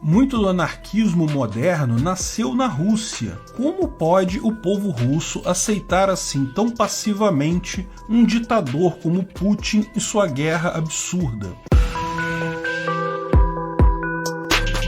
Muito do anarquismo moderno nasceu na Rússia. Como pode o povo russo aceitar assim tão passivamente um ditador como Putin e sua guerra absurda?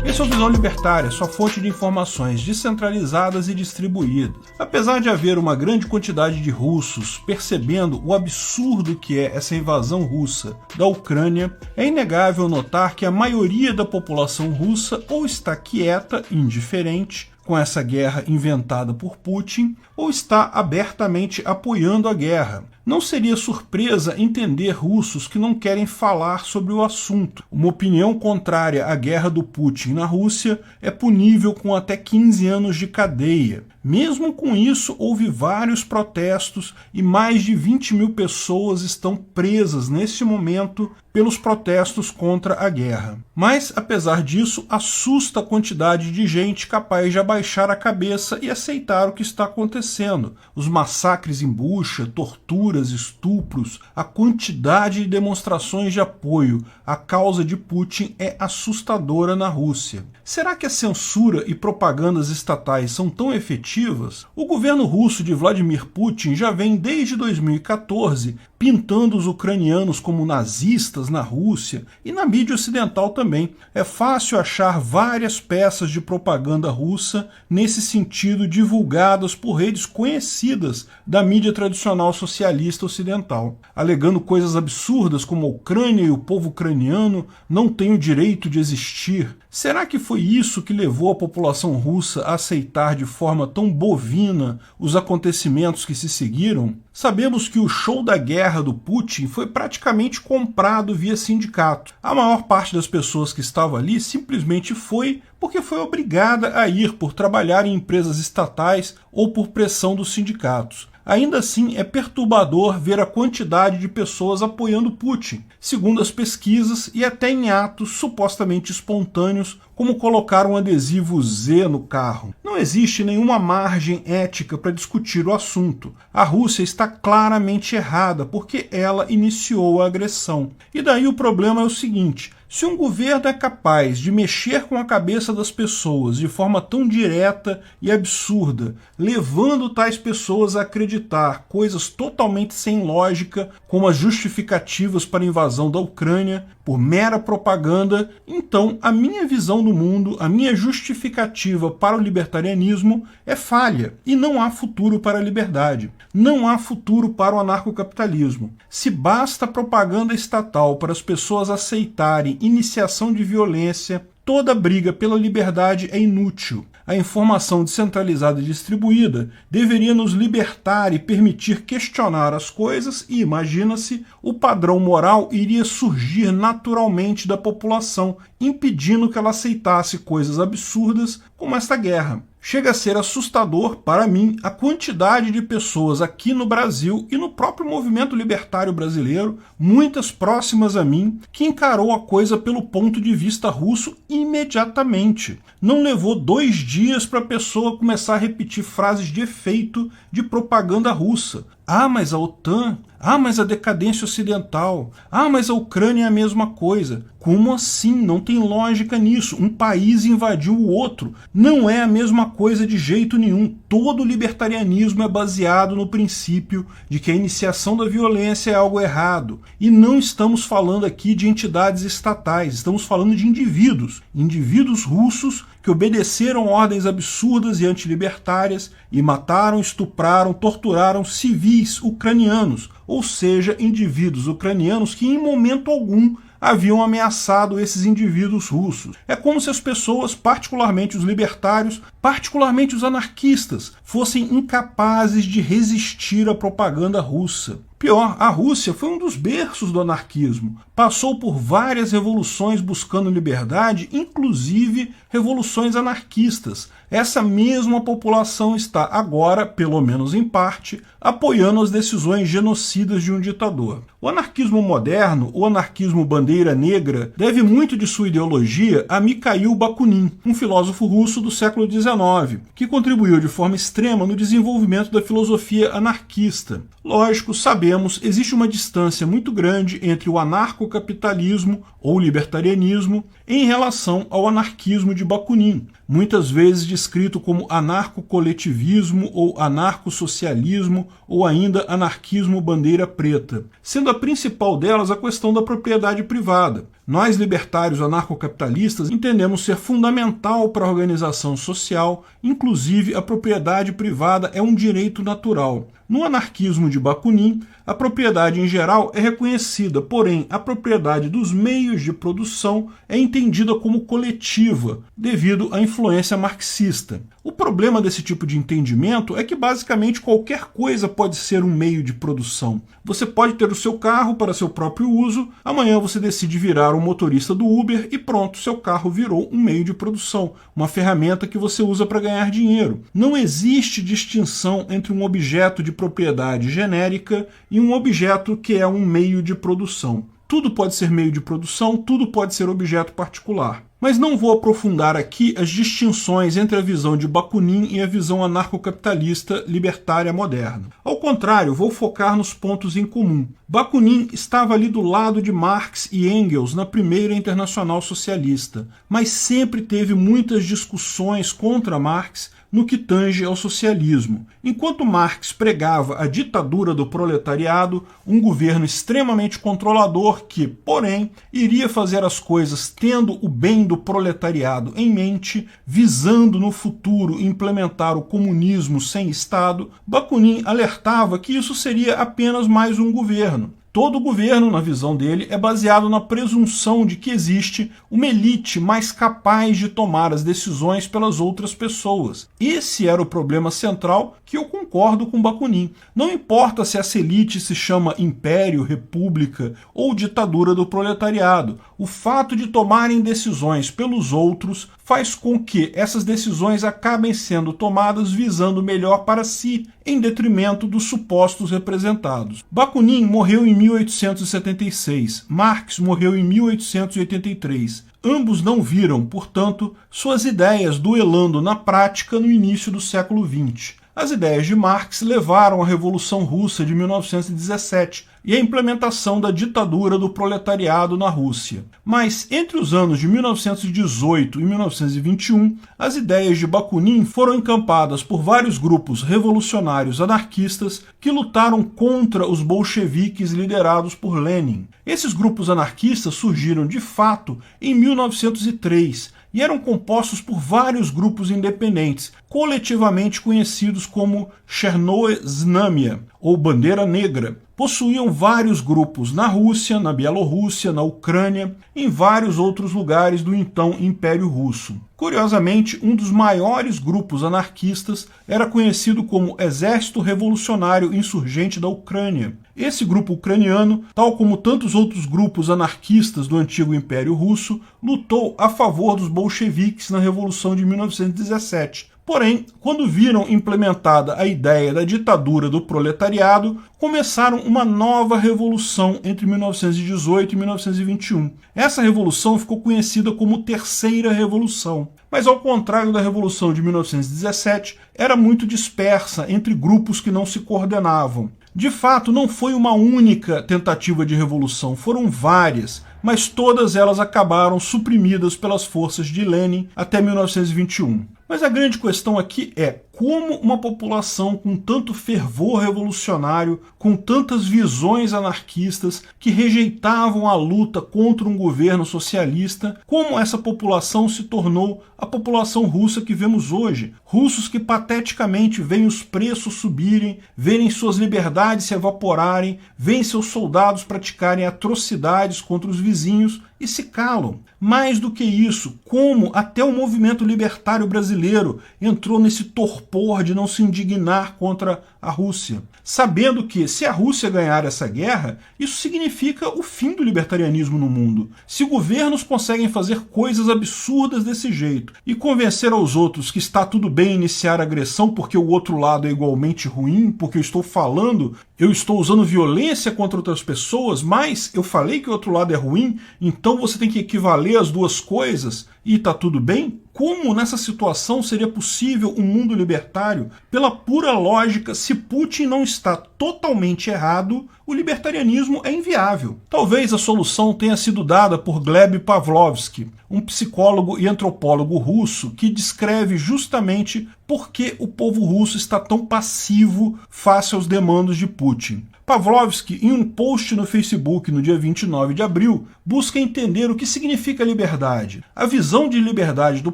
Esse é o Visão Libertária, sua fonte de informações descentralizadas e distribuídas. Apesar de haver uma grande quantidade de russos percebendo o absurdo que é essa invasão russa da Ucrânia, é inegável notar que a maioria da população russa ou está quieta, indiferente, com essa guerra inventada por Putin, ou está abertamente apoiando a guerra. Não seria surpresa entender russos que não querem falar sobre o assunto. Uma opinião contrária à guerra do Putin na Rússia é punível com até 15 anos de cadeia. Mesmo com isso, houve vários protestos e mais de 20 mil pessoas estão presas nesse momento pelos protestos contra a guerra. Mas, apesar disso, assusta a quantidade de gente capaz de abaixar a cabeça e aceitar o que está acontecendo. Os massacres em Bucha, torturas, estupros, a quantidade de demonstrações de apoio à causa de Putin é assustadora na Rússia. Será que a censura e propagandas estatais são tão efetivas? O governo russo de Vladimir Putin já vem desde 2014 pintando os ucranianos como nazistas na Rússia e na mídia ocidental também. É fácil achar várias peças de propaganda russa nesse sentido divulgadas por redes conhecidas da mídia tradicional socialista ocidental, alegando coisas absurdas como a Ucrânia e o povo ucraniano não têm o direito de existir. Será que foi isso que levou a população russa a aceitar de forma tão bovina os acontecimentos que se seguiram? Sabemos que o show da guerra do Putin foi praticamente comprado via sindicato. A maior parte das pessoas que estavam ali simplesmente foi porque foi obrigada a ir por trabalhar em empresas estatais ou por pressão dos sindicatos. Ainda assim, é perturbador ver a quantidade de pessoas apoiando Putin, segundo as pesquisas, e até em atos supostamente espontâneos, como colocar um adesivo Z no carro. Não existe nenhuma margem ética para discutir o assunto. A Rússia está claramente errada porque ela iniciou a agressão. E daí o problema é o seguinte: se um governo é capaz de mexer com a cabeça das pessoas de forma tão direta e absurda, levando tais pessoas a acreditar coisas totalmente sem lógica, como as justificativas para a invasão da Ucrânia, por mera propaganda, então a minha visão do mundo, a minha justificativa para o libertarianismo é falha, e não há futuro para a liberdade. Não há futuro para o anarcocapitalismo. Se basta propaganda estatal para as pessoas aceitarem iniciação de violência, toda briga pela liberdade é inútil. A informação descentralizada e distribuída deveria nos libertar e permitir questionar as coisas e, imagina-se, o padrão moral iria surgir naturalmente da população, impedindo que ela aceitasse coisas absurdas como esta guerra. Chega a ser assustador, para mim, a quantidade de pessoas aqui no Brasil e no próprio movimento libertário brasileiro, muitas próximas a mim, que encarou a coisa pelo ponto de vista russo imediatamente. Não levou 2 dias para a pessoa começar a repetir frases de efeito de propaganda russa. Ah, mas a OTAN. Ah, mas a decadência ocidental. Ah, mas a Ucrânia é a mesma coisa. Como assim? Não tem lógica nisso. Um país invadiu o outro. Não é a mesma coisa de jeito nenhum. Todo libertarianismo é baseado no princípio de que a iniciação da violência é algo errado. E não estamos falando aqui de entidades estatais, estamos falando de indivíduos. Indivíduos russos que obedeceram ordens absurdas e antilibertárias e mataram, estupraram, torturaram civis ucranianos, ou seja, indivíduos ucranianos que em momento algum haviam ameaçado esses indivíduos russos. É como se as pessoas, particularmente os libertários, particularmente os anarquistas, fossem incapazes de resistir à propaganda russa. Pior, a Rússia foi um dos berços do anarquismo. Passou por várias revoluções buscando liberdade, inclusive revoluções anarquistas. Essa mesma população está agora, pelo menos em parte, apoiando as decisões genocidas de um ditador. O anarquismo moderno, o anarquismo bandeira negra, deve muito de sua ideologia a Mikhail Bakunin, um filósofo russo do século XIX, que contribuiu de forma extrema no desenvolvimento da filosofia anarquista. Lógico, sabemos sabemos, existe uma distância muito grande entre o anarcocapitalismo ou libertarianismo em relação ao anarquismo de Bakunin, muitas vezes descrito como anarcocoletivismo ou anarcossocialismo ou ainda anarquismo bandeira preta, sendo a principal delas a questão da propriedade privada. Nós, libertários anarcocapitalistas, entendemos ser fundamental para a organização social, inclusive a propriedade privada é um direito natural. No anarquismo de Bakunin, a propriedade em geral é reconhecida, porém a propriedade dos meios de produção é entendida como coletiva, devido à influência marxista. O problema desse tipo de entendimento é que basicamente qualquer coisa pode ser um meio de produção. Você pode ter o seu carro para seu próprio uso, amanhã você decide virar um motorista do Uber e pronto, seu carro virou um meio de produção, uma ferramenta que você usa para ganhar dinheiro. Não existe distinção entre um objeto de propriedade genérica e um objeto que é um meio de produção. Tudo pode ser meio de produção, tudo pode ser objeto particular. Mas não vou aprofundar aqui as distinções entre a visão de Bakunin e a visão anarcocapitalista libertária moderna. Ao contrário, vou focar nos pontos em comum. Bakunin estava ali do lado de Marx e Engels na Primeira Internacional Socialista, mas sempre teve muitas discussões contra Marx no que tange ao socialismo. Enquanto Marx pregava a ditadura do proletariado, um governo extremamente controlador que, porém, iria fazer as coisas tendo o bem do proletariado em mente, visando no futuro implementar o comunismo sem Estado, Bakunin alertava que isso seria apenas mais um governo. Todo governo, na visão dele, é baseado na presunção de que existe uma elite mais capaz de tomar as decisões pelas outras pessoas. Esse era o problema central que eu concordo com Bakunin. Não importa se essa elite se chama império, república ou ditadura do proletariado, o fato de tomarem decisões pelos outros faz com que essas decisões acabem sendo tomadas visando o melhor para si, em detrimento dos supostos representados. Bakunin morreu em 1876, Marx morreu em 1883. Ambos não viram, portanto, suas ideias duelando na prática no início do século XX. As ideias de Marx levaram à Revolução Russa de 1917 e à implementação da ditadura do proletariado na Rússia. Mas, entre os anos de 1918 e 1921, as ideias de Bakunin foram encampadas por vários grupos revolucionários anarquistas que lutaram contra os bolcheviques liderados por Lenin. Esses grupos anarquistas surgiram, de fato, em 1903, e eram compostos por vários grupos independentes, coletivamente conhecidos como Chernoe Znamia, ou Bandeira Negra. Possuíam vários grupos na Rússia, na Bielorrússia, na Ucrânia, em vários outros lugares do então Império Russo. Curiosamente, um dos maiores grupos anarquistas era conhecido como Exército Revolucionário Insurgente da Ucrânia. Esse grupo ucraniano, tal como tantos outros grupos anarquistas do antigo Império Russo, lutou a favor dos bolcheviques na Revolução de 1917. Porém, quando viram implementada a ideia da ditadura do proletariado, começaram uma nova revolução entre 1918 e 1921. Essa revolução ficou conhecida como Terceira Revolução. Mas ao contrário da Revolução de 1917, era muito dispersa entre grupos que não se coordenavam. De fato, não foi uma única tentativa de revolução, foram várias, mas todas elas acabaram suprimidas pelas forças de Lenin até 1921. Mas a grande questão aqui é como uma população com tanto fervor revolucionário, com tantas visões anarquistas que rejeitavam a luta contra um governo socialista, como essa população se tornou a população russa que vemos hoje. Russos que pateticamente veem os preços subirem, verem suas liberdades se evaporarem, veem seus soldados praticarem atrocidades contra os vizinhos e se calam. Mais do que isso, como até o movimento libertário brasileiro entrou nesse torpor de não se indignar contra a Rússia, sabendo que se a Rússia ganhar essa guerra, isso significa o fim do libertarianismo no mundo. Se governos conseguem fazer coisas absurdas desse jeito e convencer aos outros que está tudo bem iniciar agressão porque o outro lado é igualmente ruim, porque eu estou usando violência contra outras pessoas, mas eu falei que o outro lado é ruim, então você tem que equivaler as duas coisas e está tudo bem? como nessa situação seria possível um mundo libertário? Pela pura lógica, se Putin não está totalmente errado, o libertarianismo é inviável. Talvez a solução tenha sido dada por Gleb Pavlovsky, um psicólogo e antropólogo russo que descreve justamente por que o povo russo está tão passivo face aos demandos de Putin. Pavlovsky, em um post no Facebook no dia 29 de abril, busca entender o que significa liberdade. A visão de liberdade do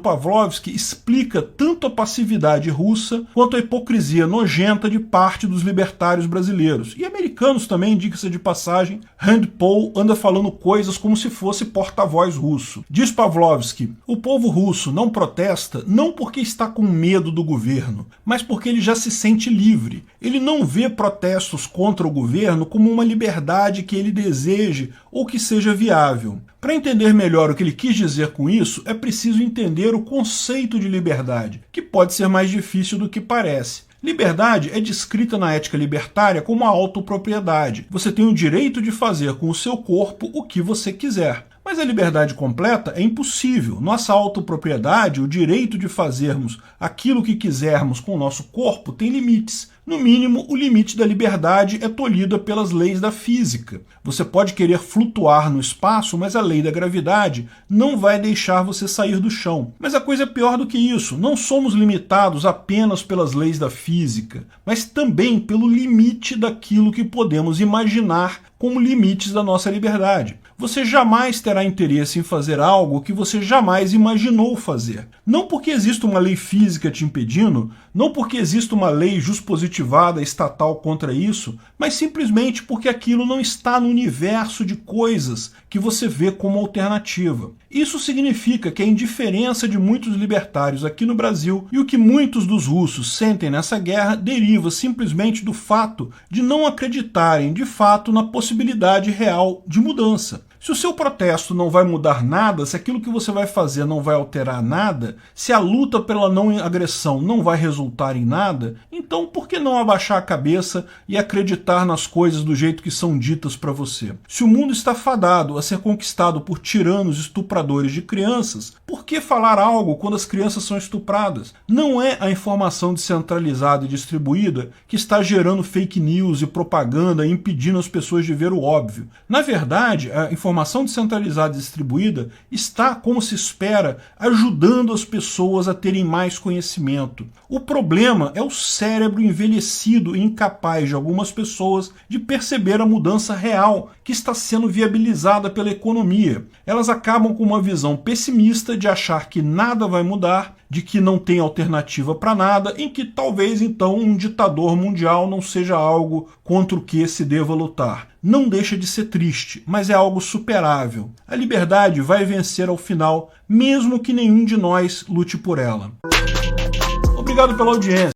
Pavlovsky explica tanto a passividade russa quanto a hipocrisia nojenta de parte dos libertários brasileiros. E americanos também, diga-se de passagem. Rand Paul anda falando coisas como se fosse porta-voz russo. Diz Pavlovsky, o povo russo não protesta não porque está com medo do governo, mas porque ele já se sente livre. Ele não vê protestos contra o governo como uma liberdade que ele deseje ou que seja viável. Para entender melhor o que ele quis dizer com isso, é preciso entender o conceito de liberdade, que pode ser mais difícil do que parece. Liberdade é descrita na ética libertária como a autopropriedade. Você tem o direito de fazer com o seu corpo o que você quiser. Mas a liberdade completa é impossível. Nossa autopropriedade, o direito de fazermos aquilo que quisermos com o nosso corpo, tem limites. No mínimo, o limite da liberdade é tolhido pelas leis da física. Você pode querer flutuar no espaço, mas a lei da gravidade não vai deixar você sair do chão. Mas a coisa é pior do que isso. Não somos limitados apenas pelas leis da física, mas também pelo limite daquilo que podemos imaginar como limites da nossa liberdade. Você jamais terá interesse em fazer algo que você jamais imaginou fazer. Não porque exista uma lei física te impedindo, não porque exista uma lei juspositivada estatal contra isso, mas simplesmente porque aquilo não está no universo de coisas que você vê como alternativa. Isso significa que a indiferença de muitos libertários aqui no Brasil e o que muitos dos russos sentem nessa guerra deriva simplesmente do fato de não acreditarem de fato na possibilidade real de mudança. Se o seu protesto não vai mudar nada, se aquilo que você vai fazer não vai alterar nada, se a luta pela não agressão não vai resultar em nada, então por que não abaixar a cabeça e acreditar nas coisas do jeito que são ditas para você? Se o mundo está fadado a ser conquistado por tiranos estupradores de crianças, por que falar algo quando as crianças são estupradas? Não é a informação descentralizada e distribuída que está gerando fake news e propaganda e impedindo as pessoas de ver o óbvio. Na verdade, a informação descentralizada e distribuída está, como se espera, ajudando as pessoas a terem mais conhecimento. O problema é o cérebro envelhecido e incapaz de algumas pessoas de perceber a mudança real que está sendo viabilizada pela economia. Elas acabam com uma visão pessimista de achar que nada vai mudar, de que não tem alternativa para nada, em que talvez então um ditador mundial não seja algo contra o que se deva lutar. Não deixa de ser triste, mas é algo superável. A liberdade vai vencer ao final, mesmo que nenhum de nós lute por ela. Obrigado pela audiência.